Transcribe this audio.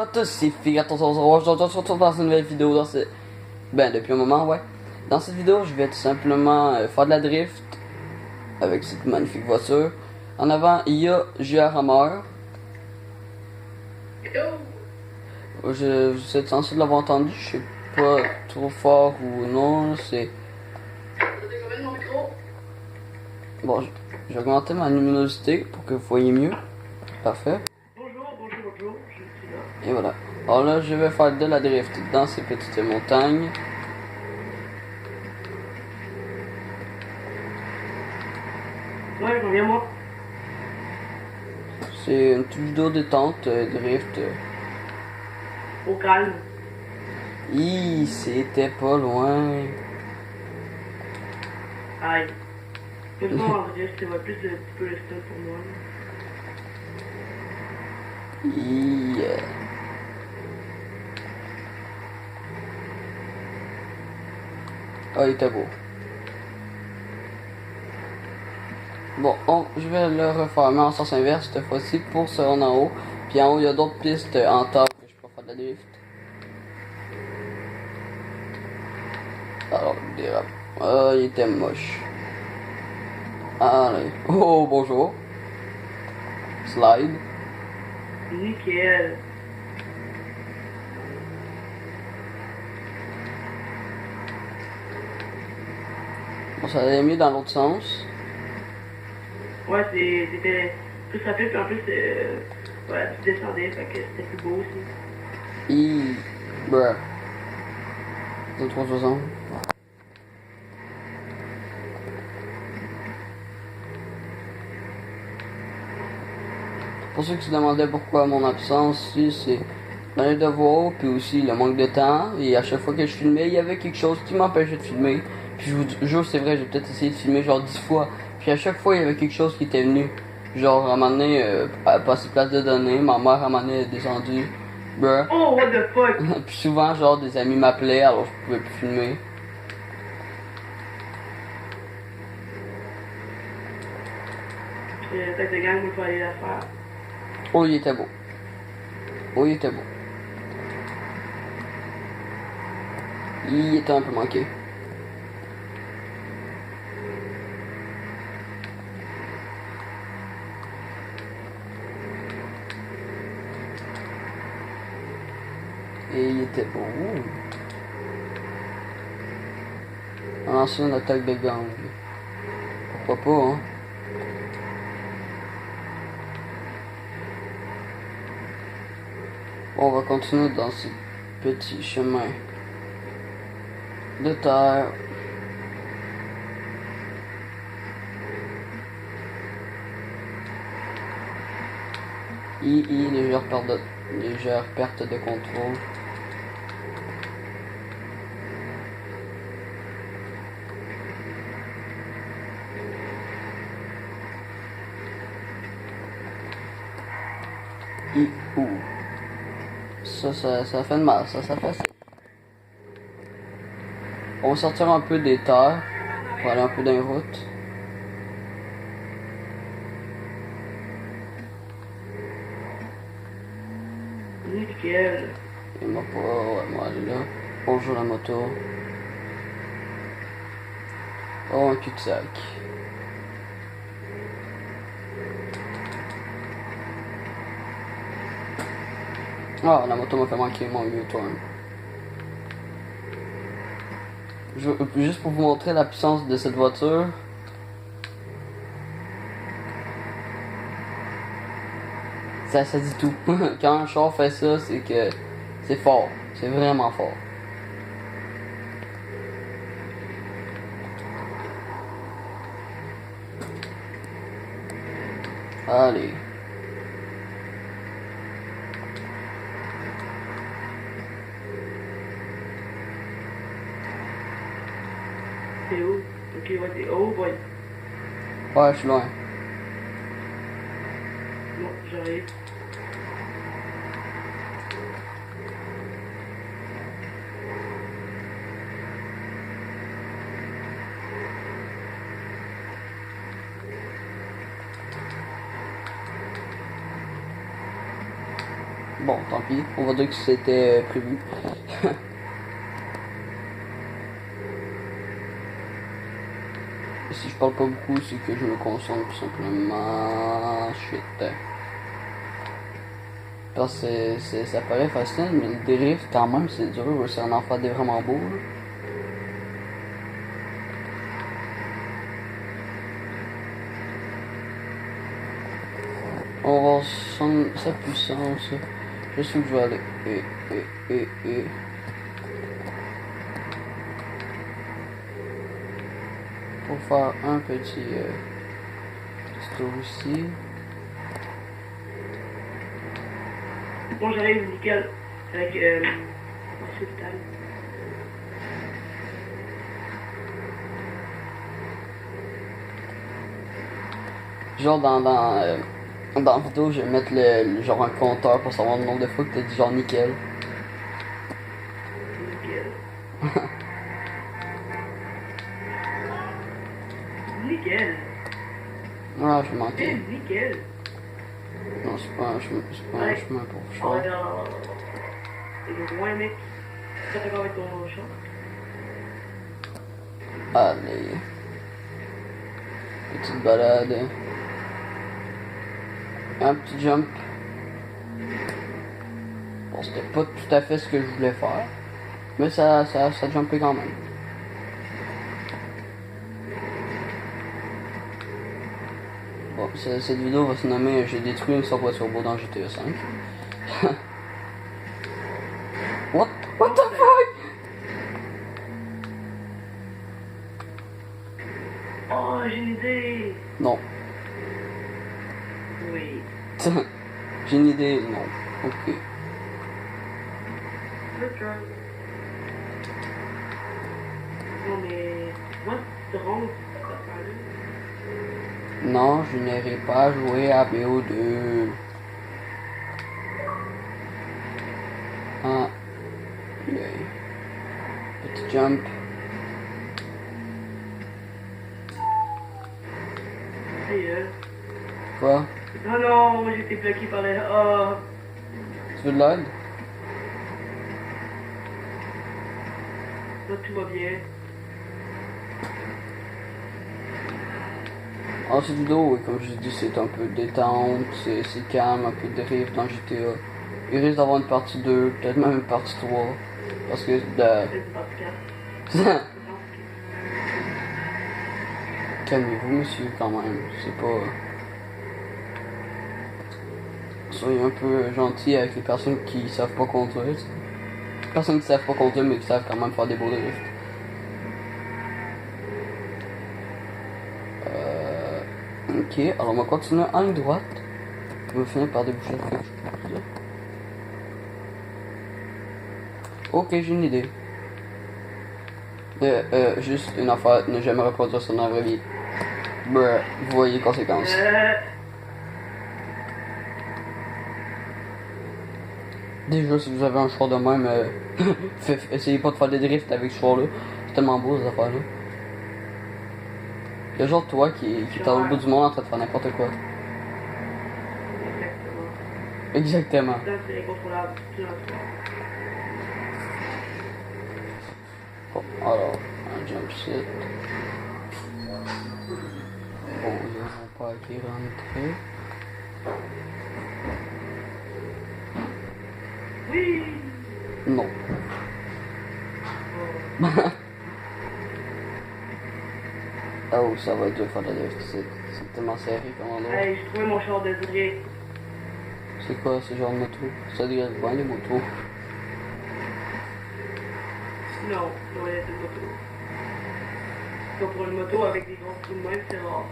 à tous, c'est Figaton, on se retrouve dans une nouvelle vidéo depuis un moment, ouais. Dans cette vidéo, je vais tout simplement faire de la drift avec cette magnifique voiture. En avant, il y a J.R. Hammer. Vous êtes censé l'avoir entendu, je sais pas trop fort ou non, c'est... Bon, j'ai augmenté ma luminosité pour que vous voyez mieux. Parfait. Bonjour, je suis là. Et voilà. Alors là, je vais faire de la drift dans ces petites montagnes. Ouais, je reviens moi. C'est une petite vidéo détente, drift. Au calme. C'était pas loin. Aïe. C'est bon, en vrai, c'était plus de petit peu le style pour moi. Yeah. Ah, il était beau. Bon, je vais le refaire, mais en sens inverse cette fois-ci pour se rendre en haut. Puis en haut, il y a d'autres pistes en top que je peux faire de la drift. Alors, dérape. Ah, il était moche. Allez. Oh, bonjour. Slide. Nickel. Bon, ça allait mieux dans l'autre sens. Ouais, c'était plus rapide, puis en plus, ouais, tu descendais, fait que c'était plus beau aussi. Bruh. 360. Pour ceux qui se demandaient pourquoi mon absence, c'est les devoirs, puis aussi le manque de temps. Et à chaque fois que je filmais, il y avait quelque chose qui m'empêchait de filmer. Puis je vous jure, c'est vrai, j'ai peut-être essayé de filmer genre 10 fois. Puis à chaque fois, il y avait quelque chose qui était venu. Genre, à un moment donné, à passer place de données, ma mère à un moment donné est descendue. Bruh. Oh, what the fuck? Puis souvent, genre, des amis m'appelaient, alors je pouvais plus filmer. Tête de gang, il faut aller la faire. Oh, il était beau. Oh, il était beau. Il était un peu manqué. Et il était beau. On a lancé une attaque de gang. Pourquoi pas, hein? Bon, on va continuer dans ce petit chemin de terre. Légère perte de contrôle. Ouh. Ça fait de mal, ça fait ça. On va sortir un peu des terres pour aller un peu dans les routes. Nickel. Il m'a pas... Ouais, moi, aller là. Bonjour la moto. Oh, un cul-de-sac. Ah, la moto m'a fait manquer mon U-turn. Juste pour vous montrer la puissance de cette voiture. Ça dit tout. Quand un char fait ça, c'est que c'est fort. C'est vraiment fort. Allez. T'es où? Ok, ouais, t'es oh boy. Ouais, je suis loin. Non, j'arrive. Bon, Bon, tant pis, on va dire que c'était prévu. Si je parle pas beaucoup, c'est que je me concentre tout simplement. Shit. Parce que ça paraît facile, mais le drift, quand même, c'est dur. C'est un enfant des vraiment beau. Là. On va voir sa puissance. Je sais où je vais aller. Et. Pour faire un petit tour ici. Bon, j'arrive nickel avec Sultan. Genre dans la vidéo, je vais mettre le genre un compteur pour savoir le nombre de fois que t'as dit genre nickel. Nickel. Nickel. Ah, je manquais. Nickel. Non, c'est pas un chemin pour Oh, char. non. C'est loin, mec. Tu es d'accord avec ton chat? Allez. Petite balade. Un petit jump. Bon, c'était pas tout à fait ce que je voulais faire. Mais ça jumpait quand même. Bon, cette vidéo va se nommer J'ai détruit une subway turbo dans GTA 5. What the fuck? Oh, j'ai une idée. Non. Oui. J'ai une idée, non. Ok. Non, mais moi, tu te rends cette affaire-là. Non, je n'irai pas jouer à BO2. Ah. Yeah. Petit jump. Aïe. Quoi? Oh non, j'ai été bloqué par les... Oh. Tu veux de l'aide? Là, tout va bien. En cette vidéo, oui, comme je dis, c'est un peu détente, c'est calme, un peu de drift dans GTA. Il risque d'avoir une partie 2, peut-être même une partie 3. Parce que C'est une partie 4. Calmez-vous, monsieur, quand même. C'est pas. Soyez un peu gentil avec les personnes qui savent pas conduire. T'sais. Les personnes qui savent pas conduire, mais qui savent quand même faire des beaux drifts. Ok, alors on va continuer en ligne droite. On va finir par déboucher quelque chose. Ok, j'ai une idée. Juste une affaire, ne jamais reproduire ça dans la vraie vie. Bruh, vous voyez les conséquences. Déjà, si vous avez un choix de même, essayez pas de faire des drifts avec ce choix-là. C'est tellement beau, ces affaires-là. Y'a genre toi qui est à l'autre bout du monde en train de faire n'importe quoi. Exactement. Exactement. Ça, c'est incontrôlable. Tout dans Bon, alors, un jump shit. Bon, il y a mon père qui est rentré. Oui. Non. Oh, ça va être dur de faire de la drift, c'est tellement serré comme endroit. Hey, j'ai trouvé mon char de drift. C'est quoi ce genre de moto? Ça devrait être bien les motos. Non, non, il y a une moto. Donc pour une moto avec des gros trous de même, c'est rare.